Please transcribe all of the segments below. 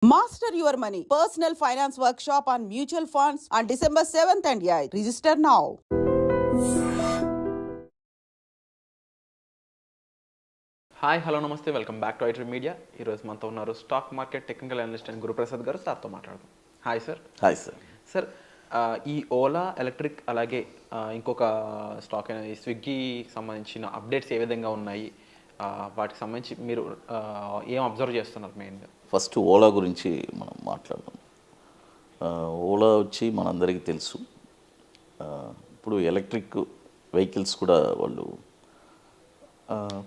Master your money. Personal finance workshop on mutual funds on December 7th and 8th. Register now. Hi hello నమస్తే welcome back to ఐట్రీ media. ఈరోజు మనతో ఉన్నారు stock market technical analyst and Guruprasad గారు. సార్తో మాట్లాడదాం. Hi sir. Hi sir. Sir, ఈ Ola electric అలాగే ఇంకొక స్టాక్ అయిన స్విగ్గీ సంబంధించిన అప్డేట్స్ ఏ విధంగా ఉన్నాయి, వాటికి సంబంధించి మీరు ఏం అబ్జర్వ్ చేస్తున్నారు మెయిన్గా? ఫస్ట్ ఓలా గురించి మనం మాట్లాడదాం. ఓలా వచ్చి మనందరికీ తెలుసు. ఇప్పుడు ఎలక్ట్రిక్ వెహికల్స్ కూడా వాళ్ళు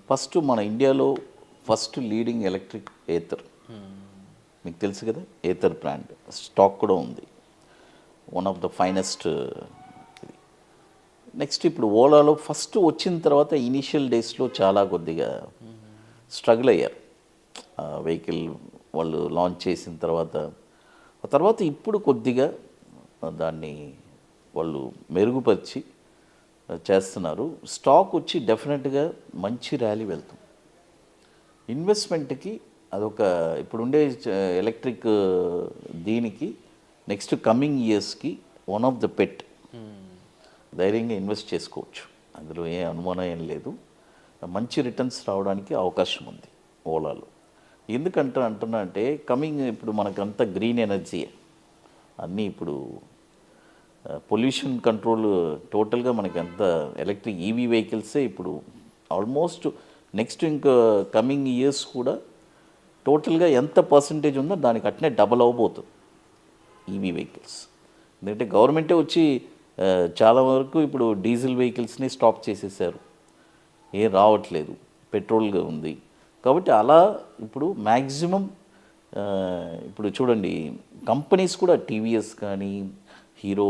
ఫస్ట్ మన ఇండియాలో ఫస్ట్ లీడింగ్ ఎలక్ట్రిక్ ఏథర్, మీకు తెలుసు కదా, ఏథర్ బ్రాండ్ స్టాక్ కూడా ఉంది, వన్ ఆఫ్ ద ఫైనెస్ట్. ఇది నెక్స్ట్ ఇప్పుడు ఓలాలో ఫస్ట్ వచ్చిన తర్వాత ఇనీషియల్ డేస్లో చాలా కొద్దిగా స్ట్రగుల్ అయ్యారు. వెహికల్ వాళ్ళు లాంచ్ చేసిన తర్వాత ఇప్పుడు కొద్దిగా దాన్ని వాళ్ళు మెరుగుపరిచి చేస్తున్నారు. స్టాక్ వచ్చి డెఫినెట్గా మంచి ర్యాలీ వెళ్తాం. ఇన్వెస్ట్మెంట్కి అదొక ఇప్పుడుండే ఎలక్ట్రిక్ దీనికి నెక్స్ట్ కమింగ్ ఇయర్స్కి వన్ ఆఫ్ ద పెట్. ధైర్యంగా ఇన్వెస్ట్ చేసుకోవచ్చు, అందులో ఏ అనుమానం ఏం లేదు. మంచి రిటర్న్స్ రావడానికి అవకాశం ఉంది ఓలాలో. ఎందుకంటే అంటున్నా అంటే కమింగ్ ఇప్పుడు మనకంతా గ్రీన్ ఎనర్జీ అన్నీ, ఇప్పుడు పొల్యూషన్ కంట్రోల్ టోటల్గా మనకి అంత ఎలక్ట్రిక్ ఈవీ వెహికల్సే ఇప్పుడు ఆల్మోస్ట్ నెక్స్ట్ ఇంకా కమింగ్ ఇయర్స్ కూడా టోటల్గా ఎంత పర్సంటేజ్ ఉందో దానికి అట్నే డబల్ అవ్వబోతుంది ఈవీ వెహికల్స్. ఎందుకంటే గవర్నమెంటే వచ్చి చాలా వరకు ఇప్పుడు డీజిల్ వెహికల్స్ని స్టాప్ చేసేసారు, ఏం రావట్లేదు, పెట్రోల్గా ఉంది. కాబట్టి అలా ఇప్పుడు మ్యాక్సిమం ఇప్పుడు చూడండి కంపెనీస్ కూడా టీవీఎస్ కానీ హీరో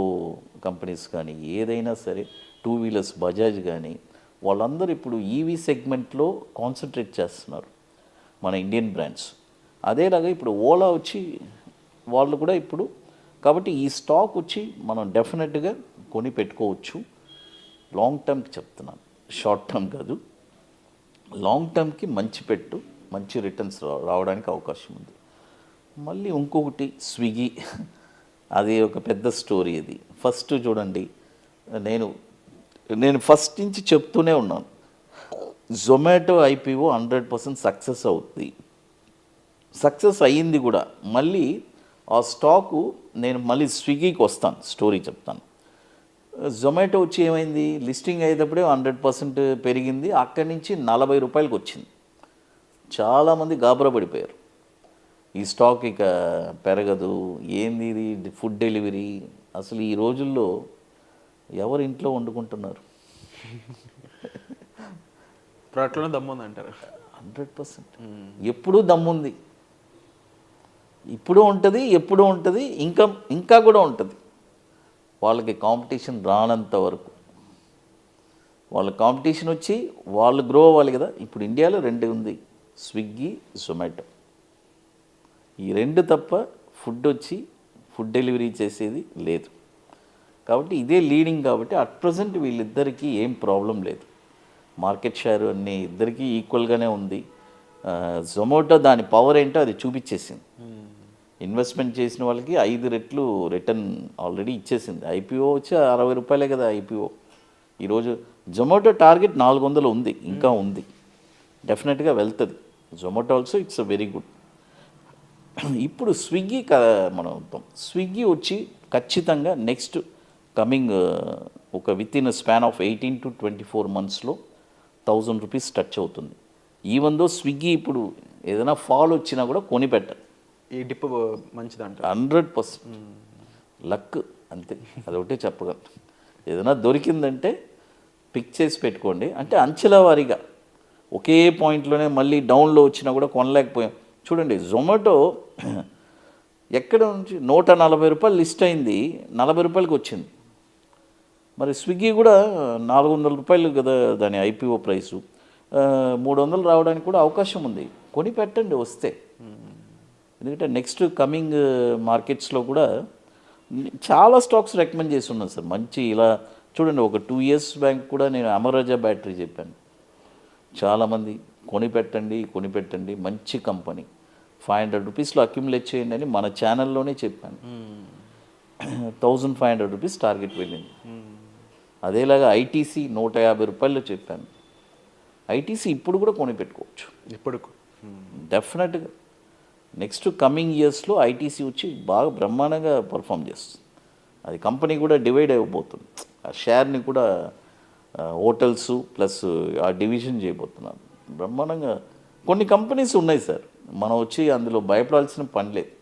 కంపెనీస్ కానీ ఏదైనా సరే, టూ వీలర్స్ బజాజ్ కానీ, వాళ్ళందరూ ఇప్పుడు ఈవీ సెగ్మెంట్లో కాన్సన్ట్రేట్ చేస్తున్నారు, మన ఇండియన్ బ్రాండ్స్. అదేలాగా ఇప్పుడు ఓలా వచ్చి వాళ్ళు కూడా ఇప్పుడు, కాబట్టి ఈ స్టాక్ వచ్చి మనం డెఫినెట్గా కొని పెట్టుకోవచ్చు. లాంగ్ టర్మ్కి చెప్తున్నాను, షార్ట్ టర్మ్ కాదు, లాంగ్ టర్మ్కి మంచి రిటర్న్స్ రావడానికి అవకాశం ఉంది. మళ్ళీ ఇంకొకటి స్విగ్గీ, అది ఒక పెద్ద స్టోరీ. అది ఫస్ట్ చూడండి, నేను ఫస్ట్ నుంచి చెప్తూనే ఉన్నాను, జొమాటో ఐపీఓ 100% సక్సెస్ అవుతుంది. సక్సెస్ అయ్యింది కూడా. మళ్ళీ ఆ స్టాకు నేను మళ్ళీ స్విగ్గీకి వస్తాను, స్టోరీ చెప్తాను. జొమాటో వచ్చి ఏమైంది, లిస్టింగ్ అయ్యేటప్పుడే 100% పెరిగింది, అక్కడి నుంచి 40 రూపాయలకు వచ్చింది. చాలామంది గాబరా పడిపోయారు, ఈ స్టాక్ ఇక పెరగదు, ఏంది ఇది ఫుడ్ డెలివరీ. అసలు ఈ రోజుల్లో ఎవరు ఇంట్లో వండుకుంటున్నారు? ప్రోడక్ట్లో దమ్ముంది అంటారు. 100% ఎప్పుడూ దమ్ముంది, ఇప్పుడు ఉంటుంది, ఎప్పుడూ ఉంటుంది, ఇంకా కూడా ఉంటుంది. వాళ్ళకి కాంపిటీషన్ రానంత వరకు, వాళ్ళ కాంపిటీషన్ వచ్చి వాళ్ళు గ్రో అవ్వాలి కదా. ఇప్పుడు ఇండియాలో 2 ఉంది, స్విగ్గీ, జొమాటో. ఈ 2 తప్ప ఫుడ్ డెలివరీ చేసేది లేదు. కాబట్టి ఇదే లీడింగ్. కాబట్టి అట్ ప్రజెంట్ వీళ్ళిద్దరికీ ఏం ప్రాబ్లం లేదు. మార్కెట్ షేర్ అన్నీ ఇద్దరికీ ఈక్వల్గానే ఉంది. జొమాటో దాని పవర్ ఏంటో అది చూపించేసింది. ఇన్వెస్ట్మెంట్ చేసిన వాళ్ళకి 5 రెట్లు రిటర్న్ ఆల్రెడీ ఇచ్చేసింది. ఐపీఓ వచ్చి 60 రూపాయలే కదా ఐపీఓ. ఈరోజు జొమాటో టార్గెట్ 400 ఉంది, ఇంకా ఉంది, డెఫినెట్గా వెళ్తుంది. Zomato also it's a very good. ఇప్పుడు స్విగ్గీ మనం స్విగ్గీ వచ్చి ఖచ్చితంగా నెక్స్ట్ కమింగ్ ఒక with in span of 18 to 24 monthsలో 1000 rupees touch అవుతుంది. ఈవెన్ దో స్విగ్గీ ఇప్పుడు ఏదైనా ఫాల్ వచ్చినా కూడా కొని పెట్టరు. ఈ డిప్ మంచిదంట. 100% లక్, అంతే, అదొకటే చెప్పగలను. ఏదైనా దొరికిందంటే పిక్ చేసి పెట్టుకోండి. అంటే అంచెల వారీగా ఒకే పాయింట్లోనే మళ్ళీ డౌన్లో వచ్చినా కూడా కొనలేకపోయాం. చూడండి జొమాటో ఎక్కడ నుంచి 140 రూపాయలు లిస్ట్ అయింది, 40 రూపాయలకి వచ్చింది. మరి స్విగ్గీ కూడా 400 రూపాయలు కదా దాని ఐపీఓ ప్రైసు, 300 రావడానికి కూడా అవకాశం ఉంది. కొని పెట్టండి వస్తే. ఎందుకంటే నెక్స్ట్ కమింగ్ మార్కెట్స్లో కూడా చాలా స్టాక్స్ రికమెండ్ చేసి ఉన్నాను సార్. మంచి ఇలా చూడండి, ఒక 2 years బ్యాక్ కూడా నేను అమరాజా బ్యాటరీ చెప్పాను. చాలామంది కొనిపెట్టండి, మంచి కంపెనీ. రూపీస్లో అక్యుములేట్ చేయండి అని మన ఛానల్లోనే చెప్పాను. 1500 రూపీస్ టార్గెట్ వెళ్ళింది. అదేలాగా ఐటీసీ 150 రూపాయల్లో చెప్పాను. ఐటీసీ ఇప్పుడు కూడా కొనిపెట్టుకోవచ్చు ఇప్పుడు డెఫినెట్గా. నెక్స్ట్ కమింగ్ ఇయర్స్లో ఐటీసీ వచ్చి బాగా బ్రహ్మాండంగా పర్ఫామ్ చేస్తుంది. అది కంపెనీ కూడా డివైడ్ అయిపోతుంది. ఆ షేర్ని కూడా హోటల్స్ ప్లస్ ఆ డివిజన్ చేయబోతున్నారు బ్రహ్మాండంగా. కొన్ని కంపెనీస్ ఉన్నాయి సార్, మనం వచ్చి అందులో భయపడాల్సిన పని లేదు.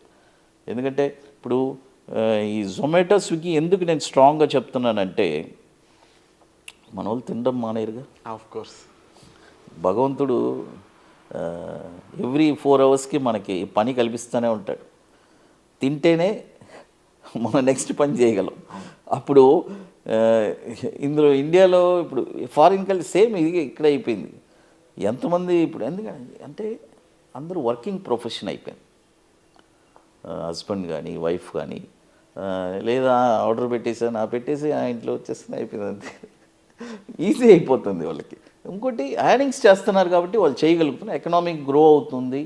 ఎందుకంటే ఇప్పుడు ఈ జొమాటో స్విగ్గీ ఎందుకు నేను స్ట్రాంగ్గా చెప్తున్నానంటే, మన వాళ్ళు తినడం మానేరుగా. ఆఫ్ కోర్స్ భగవంతుడు ఎవ్రీ 4 అవర్స్కి మనకి పని కల్పిస్తూనే ఉంటాడు. తింటేనే మనం నెక్స్ట్ పని చేయగలం. అప్పుడు ఇందులో ఇండియాలో ఇప్పుడు ఫారిన్ కంట్రీ సేమ్ ఇది ఇక్కడ అయిపోయింది. ఎంతమంది ఇప్పుడు అంటే అందరూ వర్కింగ్ ప్రొఫెషన్ అయిపోయింది. హస్బెండ్ కానీ వైఫ్ కానీ లేదా ఆర్డర్ పెట్టేసి ఆ ఇంట్లో వచ్చేస్తుంది, అయిపోయింది అంతే. ఈజీ అయిపోతుంది వాళ్ళకి. ఇంకోటి యాడింగ్స్ చేస్తున్నారు కాబట్టి వాళ్ళు చేయగలుగుతున్నారు, ఎకనామిక్ గ్రో అవుతుంది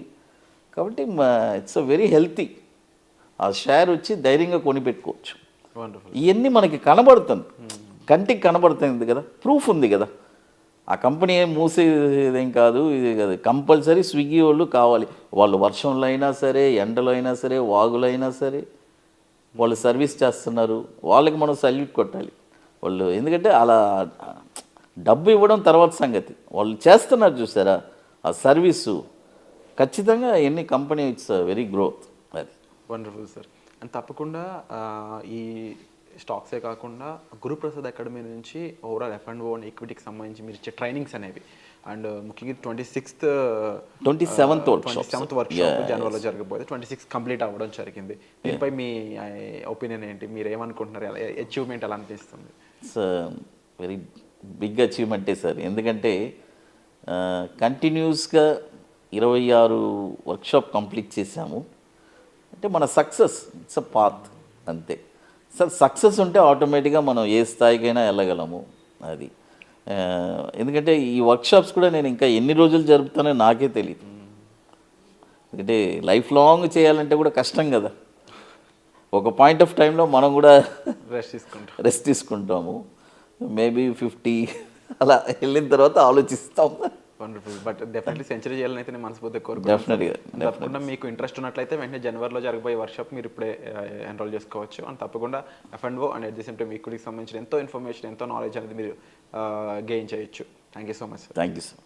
కాబట్టి ఇట్స్ అ వెరీ హెల్తీ. ఆ షేర్ వచ్చి ధైర్యంగా కొనిపెట్టుకోవచ్చు. ఇవన్నీ మనకి కనబడుతుంది, కంటికి కనబడుతుంది కదా, ప్రూఫ్ ఉంది కదా. ఆ కంపెనీ ఏం మూసేదేం కాదు, ఇది కాదు. కంపల్సరీ స్విగ్గీ వాళ్ళు కావాలి. వాళ్ళు వర్షంలో అయినా సరే, ఎండలో అయినా సరే, వాగులో అయినా సరే వాళ్ళు సర్వీస్ చేస్తున్నారు. వాళ్ళకి మనం సల్యూట్ కొట్టాలి వాళ్ళు. ఎందుకంటే అలా డబ్బు ఇవ్వడం తర్వాత సంగతి, వాళ్ళు చేస్తున్నారు చూసారా ఆ సర్వీసు. ఖచ్చితంగా ఎన్ని కంపెనీ ఇట్స్ వెరీ గ్రోత్. అది వండర్ఫుల్ సార్. అండ్ తప్పకుండా ఈ స్టాక్సే కాకుండా గురుప్రసాద్ అకాడమీ నుంచి ఓవరాల్ F&O అండ్ ఈక్విటీకి సంబంధించి మీరు ఇచ్చే ట్రైనింగ్స్ అనేవి అండ్ ముఖ్యంగా 27th వర్క్షాప్ జనవరిలో జరగబోతే 26 కంప్లీట్ అవ్వడం జరిగింది. దీనిపై మీ ఒపీనియన్ ఏంటి? మీరు ఏమనుకుంటున్నారు? అచీవ్మెంట్ ఎలా అనిపిస్తుంది? ఇట్స్ వెరీ బిగ్ అచీవ్మెంటే సార్. ఎందుకంటే కంటిన్యూస్గా 26 వర్క్షాప్ కంప్లీట్ చేశాము అంటే మన సక్సెస్ ఇట్స్ అ పాత్ అంతే సార్. సక్సెస్ ఉంటే ఆటోమేటిక్గా మనం ఏ స్థాయికైనా వెళ్ళగలము. అది ఎందుకంటే ఈ వర్క్షాప్స్ కూడా నేను ఇంకా ఎన్ని రోజులు జరుపుతానో నాకే తెలియదు. ఎందుకంటే లైఫ్ లాంగ్ చేయాలంటే కూడా కష్టం కదా. ఒక పాయింట్ ఆఫ్ టైంలో మనం కూడా రెస్ట్ తీసుకుంటాము. మేబీ 50 అలా వెళ్ళిన తర్వాత ఆలోచిస్తాం. వండర్ఫుల్. బట్ డెఫినెట్లీ సెంచరీ చేయాలని అయితే నేను మనస్ఫూర్తిగా కోరుకుంటున్నాను. తప్పకుండా మీకు ఇంట్రెస్ట్ ఉన్నట్లయితే వెంటనే జనవరిలో జరగబోయే వర్క్షాప్ మీరు ఇప్పుడే ఎన్రోల్ చేసుకోవచ్చు. అండ్ తప్పకుండా F&O and at the same time ఈక్విటీకి సంబంధించిన ఎంతో ఇన్ఫర్మేషన్, ఎంతో నాలెడ్జ్ అనేది మీరు గెయిన్ చేయొచ్చు. Thank you so much sir. Thank you sir.